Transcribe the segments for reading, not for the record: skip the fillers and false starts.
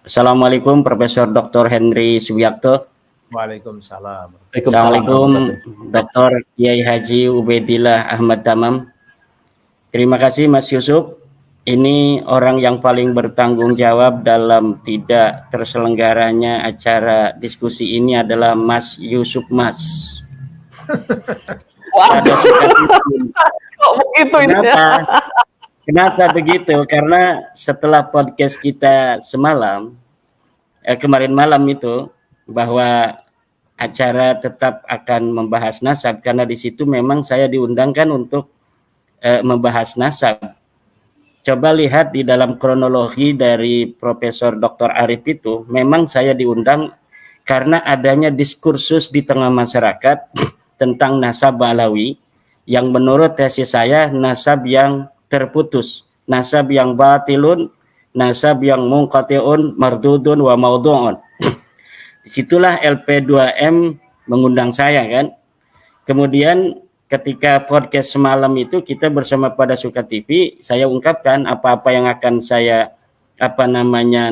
Assalamualaikum Profesor Dr. Henry Subiakto. Waalaikumsalam. Assalamualaikum Dr. Kiai Haji Ubaidillah Ahmad Tamam. Terima kasih Mas Yusuf. Ini orang yang paling bertanggung jawab dalam tidak terselenggaranya acara diskusi ini adalah Mas Yusuf Mas. Ada suka kok begitu ini? Kenapa begitu? Karena setelah podcast kita semalam, kemarin malam itu, bahwa acara tetap akan membahas nasab, karena di situ memang saya diundangkan untuk membahas nasab. Coba lihat di dalam kronologi dari Profesor Dr. Arif itu, memang saya diundang karena adanya diskursus di tengah masyarakat tentang nasab Alawi, yang menurut tesis saya nasab yang terputus, nasab yang batilun, nasab yang munqati'un, mardudun wa maudhu'un. Disitulah LP2M mengundang saya kan. Kemudian ketika podcast semalam itu kita bersama Pada Suka TV, saya ungkapkan apa-apa yang akan saya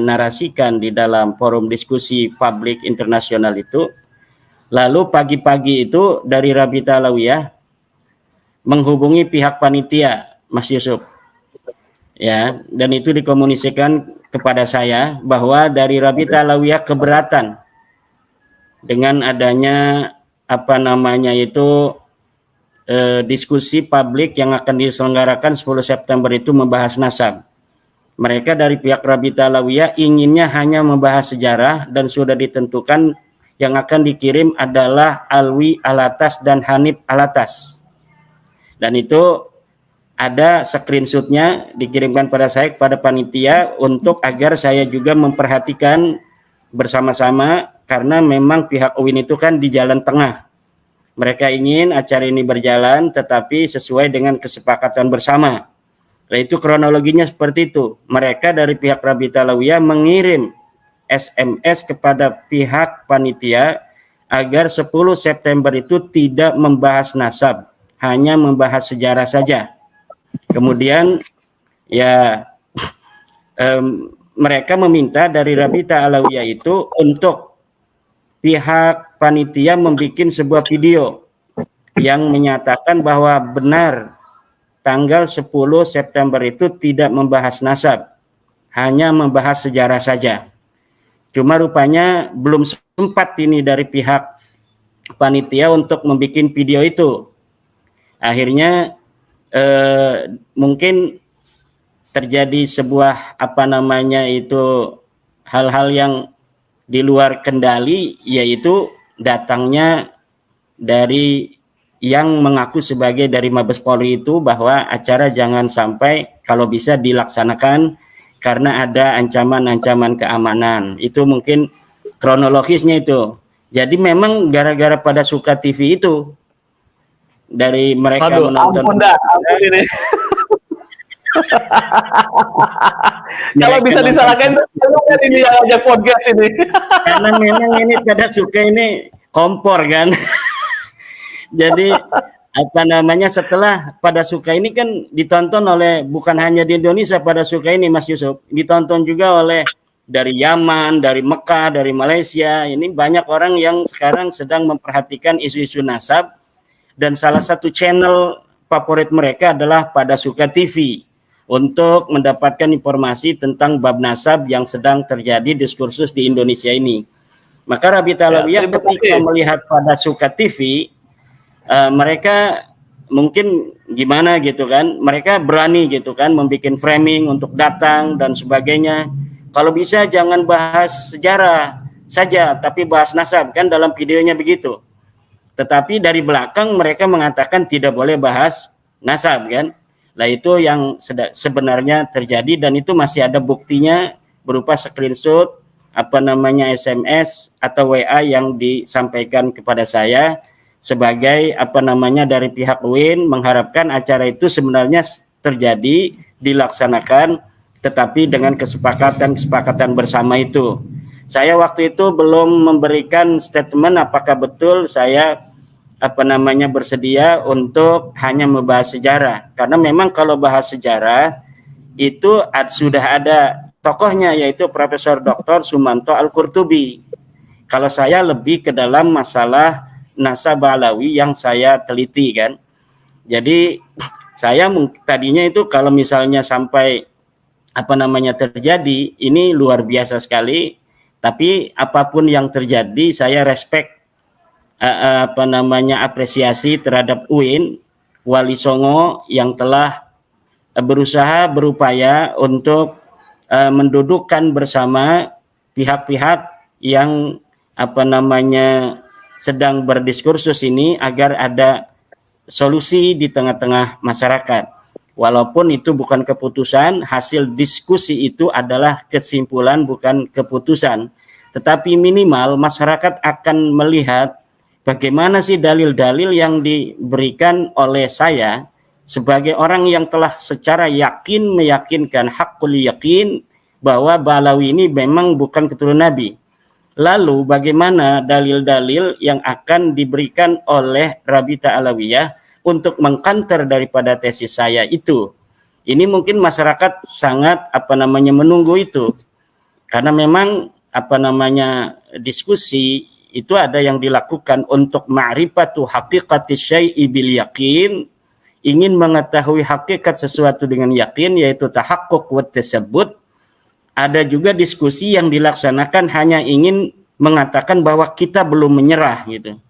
narasikan di dalam forum diskusi publik internasional itu. Lalu pagi-pagi itu dari Rabita Alawiyah menghubungi pihak panitia, Mas Yusuf, ya, dan itu dikomunikasikan kepada saya bahwa dari Rabita Alawiyah keberatan dengan adanya diskusi publik yang akan diselenggarakan 10 September itu membahas nasab. Mereka dari pihak Rabita Alawiyah inginnya hanya membahas sejarah dan sudah ditentukan yang akan dikirim adalah Alwi Alatas dan Hanif Alatas. Dan itu ada screenshotnya dikirimkan pada saya, kepada panitia, untuk agar saya juga memperhatikan bersama-sama, karena memang pihak UIN itu kan di jalan tengah. Mereka ingin acara ini berjalan tetapi sesuai dengan kesepakatan bersama. Nah, itu kronologinya seperti itu. Mereka dari pihak Rabita Alawiyah mengirim SMS kepada pihak panitia agar 10 September itu tidak membahas nasab, hanya membahas sejarah saja. Kemudian ya mereka meminta dari Rabita Alawiyah itu untuk pihak panitia membuat sebuah video yang menyatakan bahwa benar tanggal 10 September itu tidak membahas nasab, hanya membahas sejarah saja. Cuma rupanya belum sempat ini dari pihak panitia untuk membuat video itu. Akhirnya mungkin terjadi sebuah hal-hal yang di luar kendali, yaitu datangnya dari yang mengaku sebagai dari Mabes Polri itu bahwa acara jangan sampai kalau bisa dilaksanakan karena ada ancaman-ancaman keamanan. Itu mungkin kronologisnya itu. Jadi memang gara-gara Pada Suka TV itu dari mereka menonton. Ampun ini. Kalau bisa disalahkan ini yang ajak podcast ini. Karena memang ini Pada Suka ini kompor kan. Jadi setelah Pada Suka ini kan ditonton oleh bukan hanya di Indonesia, Pada Suka ini Mas Yusuf, ditonton juga oleh dari Yaman, dari Mekah, dari Malaysia. Ini banyak orang yang sekarang sedang memperhatikan isu-isu nasab. Dan salah satu channel favorit mereka adalah Pada Suka TV untuk mendapatkan informasi tentang bab nasab yang sedang terjadi diskursus di Indonesia ini. Maka Rabita Alawiyah ketika melihat Pada Suka TV, mereka mungkin gimana gitu kan, mereka berani gitu kan membuat framing untuk datang dan sebagainya. Kalau bisa jangan bahas sejarah saja, tapi bahas nasab, kan dalam videonya begitu. Tetapi dari belakang mereka mengatakan tidak boleh bahas nasab kan. Nah itu yang sebenarnya terjadi, dan itu masih ada buktinya berupa screenshot SMS atau WA yang disampaikan kepada saya sebagai dari pihak UIN mengharapkan acara itu sebenarnya terjadi, dilaksanakan, tetapi dengan kesepakatan bersama itu. Saya waktu itu belum memberikan statement apakah betul saya bersedia untuk hanya membahas sejarah, karena memang kalau bahas sejarah itu sudah ada tokohnya, yaitu Profesor Dr. Sumanto Al-Qurtubi. Kalau saya lebih ke dalam masalah nasab Alawi yang saya teliti kan. Jadi saya tadinya itu kalau misalnya sampai terjadi, ini luar biasa sekali. Tapi apapun yang terjadi, saya respect apresiasi terhadap UIN Wali Songo yang telah berupaya untuk mendudukkan bersama pihak-pihak yang sedang berdiskursus ini agar ada solusi di tengah-tengah masyarakat. Walaupun itu bukan keputusan, hasil diskusi itu adalah kesimpulan bukan keputusan. Tetapi minimal masyarakat akan melihat bagaimana sih dalil-dalil yang diberikan oleh saya sebagai orang yang telah secara yakin meyakinkan hakul yakin bahwa Ba'alawi ini memang bukan keturunan Nabi. Lalu bagaimana dalil-dalil yang akan diberikan oleh Rabita Alawiyah untuk mengkanter daripada tesis saya itu? Ini mungkin masyarakat sangat menunggu itu. Karena memang diskusi itu ada yang dilakukan untuk ma'rifatu haqiqati syai'i bil yakin, ingin mengetahui hakikat sesuatu dengan yakin, yaitu tahaqquq wa tasabbut. Ada juga diskusi yang dilaksanakan hanya ingin mengatakan bahwa kita belum menyerah gitu.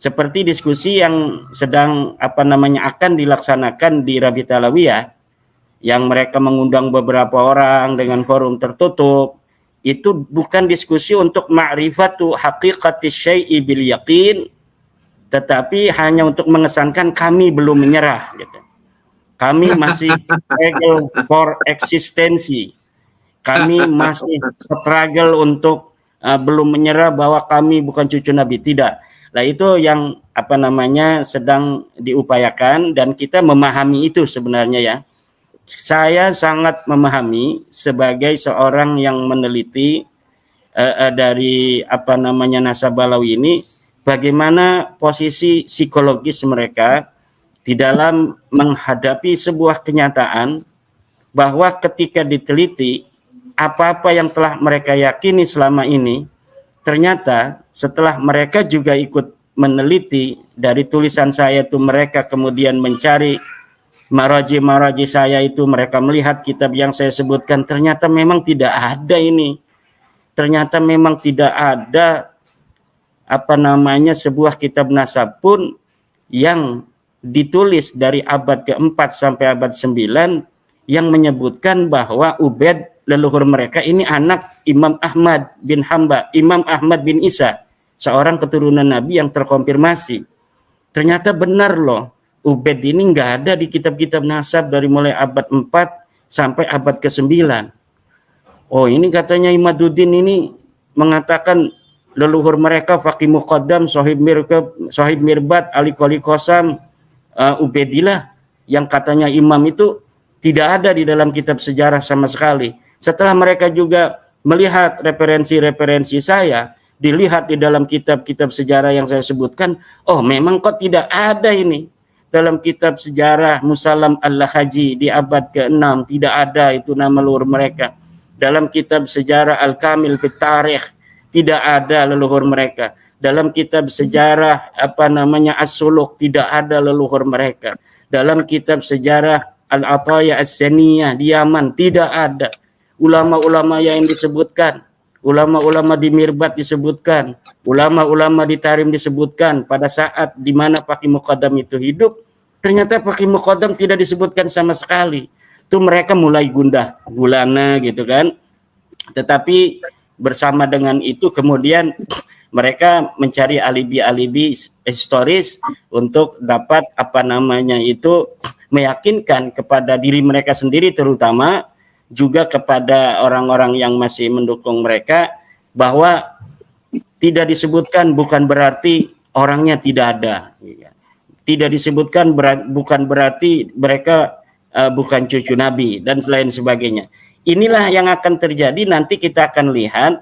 Seperti diskusi yang sedang akan dilaksanakan di Rabita Alawiyah, yang mereka mengundang beberapa orang dengan forum tertutup. Itu bukan diskusi untuk ma'rifatu haqiqati syai'i bil yaqin, tetapi hanya untuk mengesankan kami belum menyerah gitu. Kami masih struggle for eksistensi. Kami masih struggle untuk belum menyerah bahwa kami bukan cucu Nabi. Tidak. Nah, itu yang sedang diupayakan, dan kita memahami itu sebenarnya ya. Saya sangat memahami sebagai seorang yang meneliti dari nasab Alawi ini, bagaimana posisi psikologis mereka di dalam menghadapi sebuah kenyataan bahwa ketika diteliti apa-apa yang telah mereka yakini selama ini, ternyata setelah mereka juga ikut meneliti dari tulisan saya itu, mereka kemudian mencari maraji saya itu, mereka melihat kitab yang saya sebutkan, ternyata memang tidak ada ini. Ternyata memang tidak ada sebuah kitab nasab pun yang ditulis dari abad ke-4 sampai abad 9 yang menyebutkan bahwa Ubaid, leluhur mereka ini anak Imam Ahmad bin Hambal, Imam Ahmad bin Isa, seorang keturunan Nabi yang terkonfirmasi. Ternyata benar loh, Ubaid ini nggak ada di kitab-kitab nasab dari mulai abad 4 sampai abad ke-9. Oh, ini katanya Imaduddin ini mengatakan leluhur mereka Faqih Muqaddam, Sohib Mirbat, Ali Qoli Qasam, Ubaidillah, yang katanya imam itu tidak ada di dalam kitab sejarah sama sekali. Setelah mereka juga melihat referensi-referensi saya, dilihat di dalam kitab-kitab sejarah yang saya sebutkan, oh memang kok tidak ada ini. Dalam kitab sejarah Musallam Al-Lahaji di abad ke-6 tidak ada itu nama leluhur mereka. Dalam kitab sejarah Al-Kamil Fit Tarikh tidak ada leluhur mereka. Dalam kitab sejarah As-Suluk tidak ada leluhur mereka. Dalam kitab sejarah Al-Ataya As-Saniyah di Yaman tidak ada. Ulama-ulama yang disebutkan, ulama-ulama di Mirbat disebutkan, ulama-ulama di Tarim disebutkan, pada saat di mana Faqih Muqaddam itu hidup, ternyata Faqih Muqaddam tidak disebutkan sama sekali. Itu mereka mulai gundah gulana gitu kan. Tetapi bersama dengan itu kemudian mereka mencari alibi-alibi historis untuk dapat meyakinkan kepada diri mereka sendiri, terutama juga kepada orang-orang yang masih mendukung mereka, bahwa tidak disebutkan bukan berarti orangnya tidak ada. Tidak disebutkan bukan berarti mereka bukan cucu Nabi dan lain sebagainya. Inilah yang akan terjadi, nanti kita akan lihat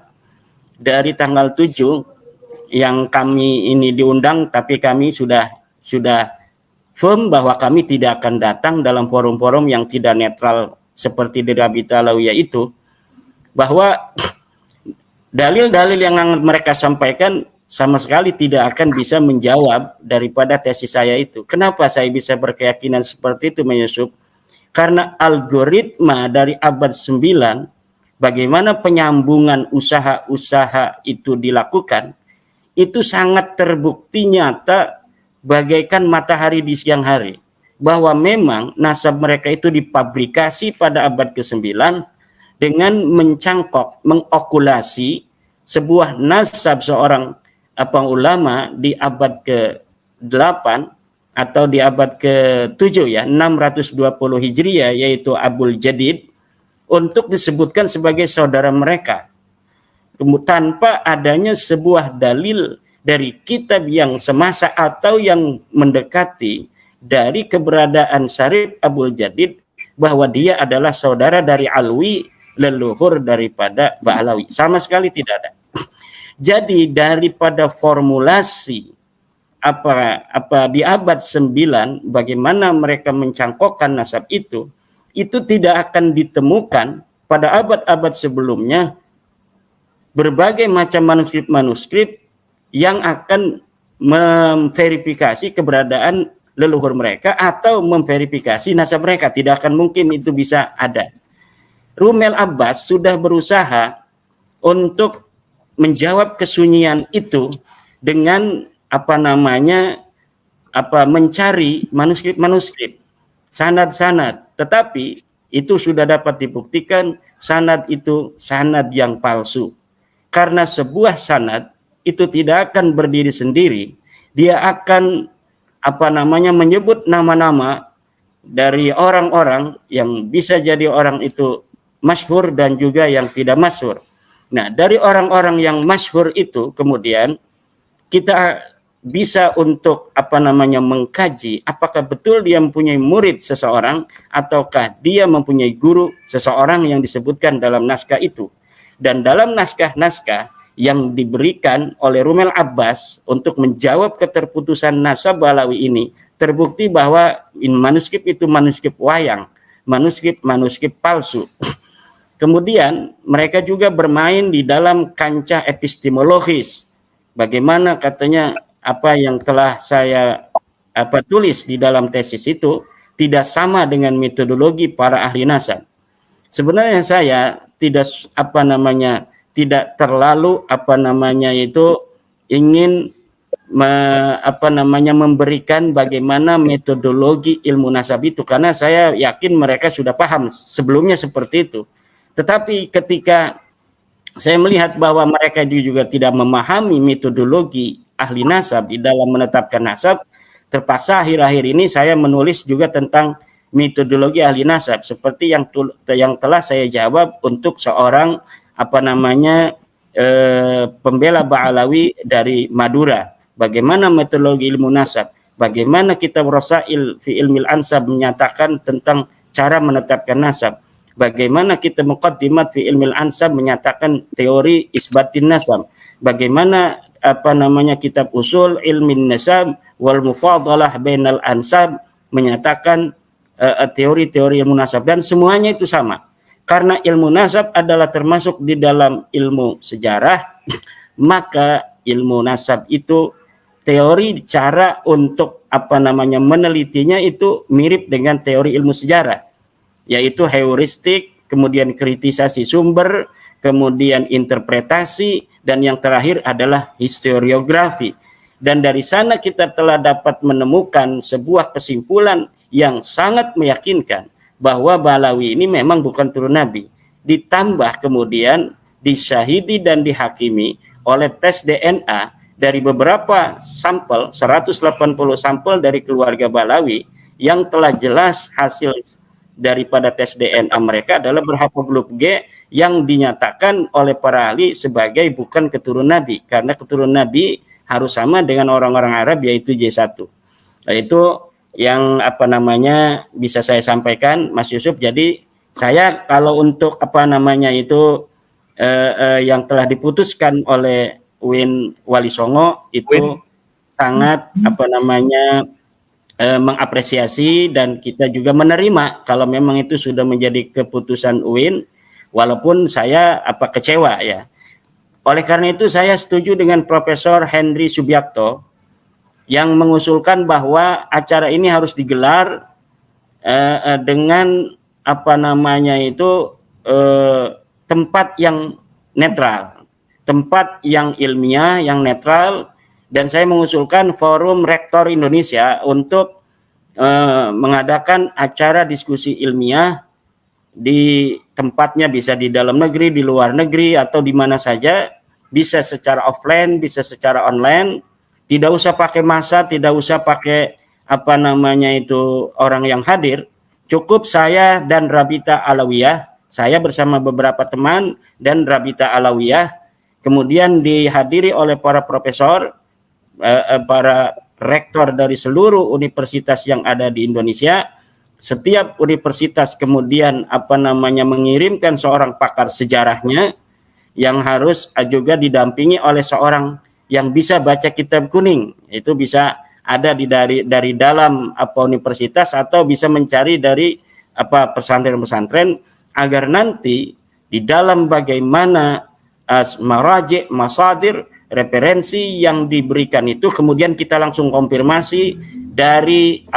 dari tanggal 7 yang kami ini diundang, tapi kami sudah firm bahwa kami tidak akan datang dalam forum-forum yang tidak netral seperti di Rabita Alawiyah itu. bahwa dalil-dalil yang mereka sampaikan sama sekali tidak akan bisa menjawab daripada tesis saya itu. Kenapa saya bisa berkeyakinan seperti itu, Mas Yusuf? Karena algoritma dari abad 9, bagaimana penyambungan usaha-usaha itu dilakukan, itu sangat terbukti nyata bagaikan matahari di siang hari. Bahwa memang nasab mereka itu dipabrikasi pada abad ke-9 dengan mencangkok, mengokulasi sebuah nasab seorang ulama di abad ke-8 atau di abad ke-7 ya, 620 Hijriah, yaitu Abul Jadid, untuk disebutkan sebagai saudara mereka tanpa adanya sebuah dalil dari kitab yang semasa atau yang mendekati dari keberadaan Syarif Abul Jadid bahwa dia adalah saudara dari Alwi, leluhur daripada Ba'alawi. Sama sekali tidak ada. Jadi daripada formulasi apa di abad 9 bagaimana mereka mencangkokkan nasab itu tidak akan ditemukan pada abad-abad sebelumnya berbagai macam manuskrip-manuskrip yang akan memverifikasi keberadaan leluhur mereka atau memverifikasi nasab mereka. Tidak akan mungkin itu bisa ada. Rumel Abbas sudah berusaha untuk menjawab kesunyian itu dengan mencari manuskrip-manuskrip, sanad-sanad, tetapi itu sudah dapat dibuktikan sanad itu sanad yang palsu. Karena sebuah sanad itu tidak akan berdiri sendiri, dia akan menyebut nama-nama dari orang-orang yang bisa jadi orang itu masyhur dan juga yang tidak masyhur. Nah, dari orang-orang yang masyhur itu kemudian kita bisa untuk mengkaji apakah betul dia mempunyai murid seseorang ataukah dia mempunyai guru seseorang yang disebutkan dalam naskah itu. Dan dalam naskah-naskah yang diberikan oleh Rumel Abbas untuk menjawab keterputusan nasab Ba'alawi ini, terbukti bahwa manuskrip itu manuskrip wayang, manuskrip palsu. Kemudian mereka juga bermain di dalam kancah epistemologis. Bagaimana katanya apa yang telah saya tulis di dalam tesis itu tidak sama dengan metodologi para ahli nasab. Sebenarnya saya tidak tidak terlalu ingin memberikan bagaimana metodologi ilmu nasab itu, karena saya yakin mereka sudah paham sebelumnya seperti itu. Tetapi ketika saya melihat bahwa mereka juga tidak memahami metodologi ahli nasab di dalam menetapkan nasab, terpaksa akhir-akhir ini saya menulis juga tentang metodologi ahli nasab seperti yang telah saya jawab untuk seorang pembela Ba'alawi dari Madura. Bagaimana metodologi ilmu nasab, bagaimana kitab Rasail fi Ilmil Ansab menyatakan tentang cara menetapkan nasab, bagaimana kitab Muqaddimat fi Ilmil Ansab menyatakan teori isbatin nasab, bagaimana kitab Usul Ilmin Nasab wal Mufadalah Bainal Ansab menyatakan teori-teori ilmu nasab, dan semuanya itu sama. Karena ilmu nasab adalah termasuk di dalam ilmu sejarah, maka ilmu nasab itu teori cara untuk menelitinya itu mirip dengan teori ilmu sejarah, yaitu heuristik, kemudian kritisasi sumber, kemudian interpretasi, dan yang terakhir adalah historiografi. Dan dari sana kita telah dapat menemukan sebuah kesimpulan yang sangat meyakinkan bahwa Ba'alawi ini memang bukan turun Nabi. Ditambah kemudian disyahidi dan dihakimi oleh tes DNA dari beberapa sampel, 180 sampel dari keluarga Ba'alawi yang telah jelas hasil daripada tes DNA mereka adalah berhaplogrup G yang dinyatakan oleh para ahli sebagai bukan keturunan Nabi, karena keturunan Nabi harus sama dengan orang-orang Arab, yaitu J1. Nah, itu yang bisa saya sampaikan, Mas Yusuf. Jadi saya kalau untuk yang telah diputuskan oleh UIN Wali Songo itu sangat mengapresiasi, dan kita juga menerima kalau memang itu sudah menjadi keputusan UIN. walaupun saya kecewa ya. Oleh karena itu saya setuju dengan Profesor Henry Subiakto yang mengusulkan bahwa acara ini harus digelar dengan tempat yang netral, tempat yang ilmiah, yang netral, dan saya mengusulkan Forum Rektor Indonesia untuk mengadakan acara diskusi ilmiah di tempatnya, bisa di dalam negeri, di luar negeri, atau di mana saja, bisa secara offline, bisa secara online, tidak usah pakai massa, tidak usah pakai orang yang hadir, cukup saya dan Rabita Alawiyah, saya bersama beberapa teman dan Rabita Alawiyah, kemudian dihadiri oleh para profesor, para rektor dari seluruh universitas yang ada di Indonesia. Setiap universitas kemudian mengirimkan seorang pakar sejarahnya yang harus juga didampingi oleh seorang yang bisa baca kitab kuning. Itu bisa ada dari dalam universitas atau bisa mencari dari pesantren-pesantren, agar nanti di dalam bagaimana maraji, masadir, referensi yang diberikan itu kemudian kita langsung konfirmasi dari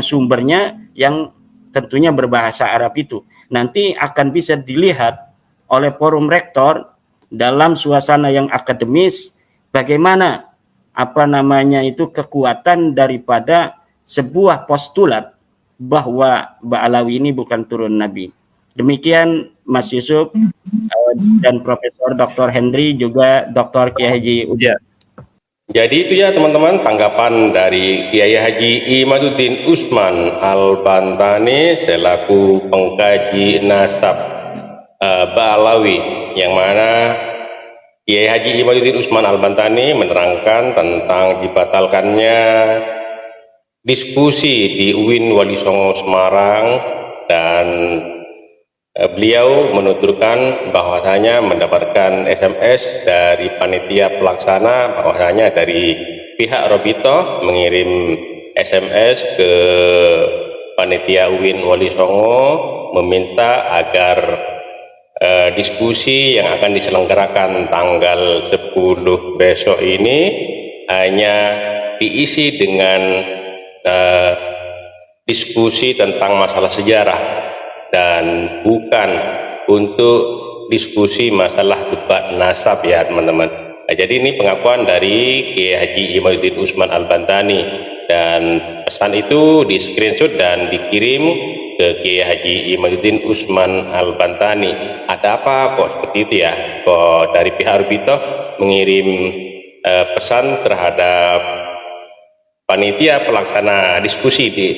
sumbernya yang tentunya berbahasa Arab itu. Nanti akan bisa dilihat oleh forum rektor dalam suasana yang akademis bagaimana kekuatan daripada sebuah postulat bahwa Ba'alawi ini bukan turun Nabi. Demikian Mas Yusuf dan Profesor Dr. Henry, juga Dr. Kiai Haji Udia. Jadi itu ya teman-teman tanggapan dari Kiai Haji Imaduddin Usman Al-Bantani selaku pengkaji nasab Ba'alawi, yang mana Kiai Haji Imaduddin Usman Al-Bantani menerangkan tentang dibatalkannya diskusi di UIN Wali Songo Semarang, dan beliau menuturkan bahwasanya mendapatkan SMS dari panitia pelaksana, bahwasanya dari pihak Robito mengirim SMS ke panitia UIN Wali Songo meminta agar diskusi yang akan diselenggarakan tanggal 10 besok ini hanya diisi dengan diskusi tentang masalah sejarah dan bukan untuk diskusi masalah debat nasab ya teman-teman. Jadi ini pengakuan dari Kiai Haji Imaduddin Usman Al-Bantani, dan pesan itu di screenshot dan dikirim ke Kiai Haji Imaduddin Usman Al-Bantani. Ada apa kok seperti itu ya, kok dari pihak Arbito mengirim pesan terhadap panitia pelaksana diskusi di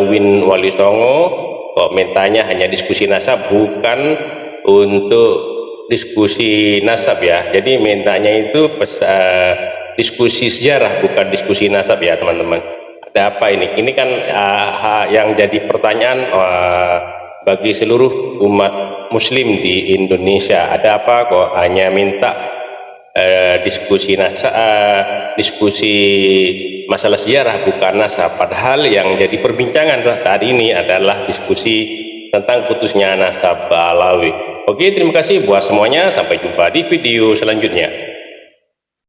UIN Wali Songo, kok mintanya hanya diskusi nasab bukan untuk diskusi nasab ya. Jadi mintanya itu diskusi sejarah bukan diskusi nasab ya teman-teman. Ada apa ini? Ini kan yang jadi pertanyaan bagi seluruh umat muslim di Indonesia. Ada apa kok hanya minta diskusi diskusi masalah sejarah bukan nasab, padahal yang jadi perbincangan saat ini adalah diskusi tentang putusnya nasab Ba'alawi. Oke, terima kasih buat semuanya, sampai jumpa di video selanjutnya.